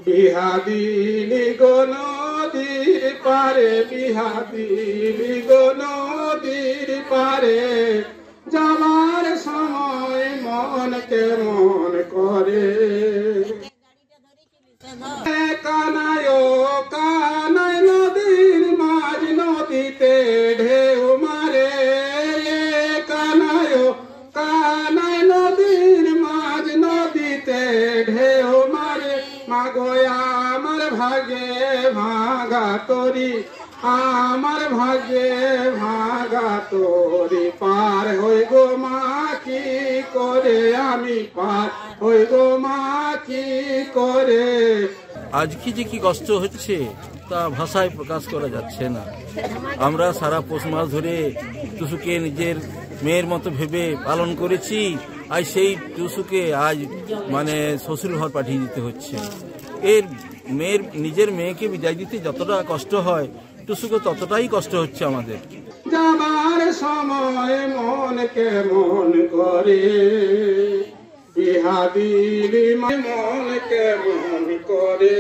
বিহা দিলি গো নদীর পারে, বিহা দিলি গো নদীর পারে, যাবার সময় মন কেমন করে। কানায় কানায় নদীর মাঝ নদীতে ঢেউ মারে, কানায় কানায় নদীর মাঝ নদীতে ঢেউ মারে। মাগো আমার ভাগে ভাগা তরি, আমার ভাগে ভাগা তরি, পার হই গো মা কি করে, আমি পার হই গো মা কি করে। আজকে যে কি কষ্ট হচ্ছে তা ভাষায় প্রকাশ করা যাচ্ছে না। আমরা সারা পৌষ মাস ধরে টুসুকে নিজের মেয়ের মতো ভেবে পালন করেছি, আর সেই টুসুকে আজ মানে শ্বশুর ঘর পাঠিয়ে দিতে হচ্ছে। এর মেয়ের নিজের মেয়েকে বিদায় দিতে যতটা কষ্ট হয়, টুসুকে ততটাই কষ্ট হচ্ছে আমাদের। যাবার সময় মন কেমন করে, বিহা দিলি মন কেমন করে।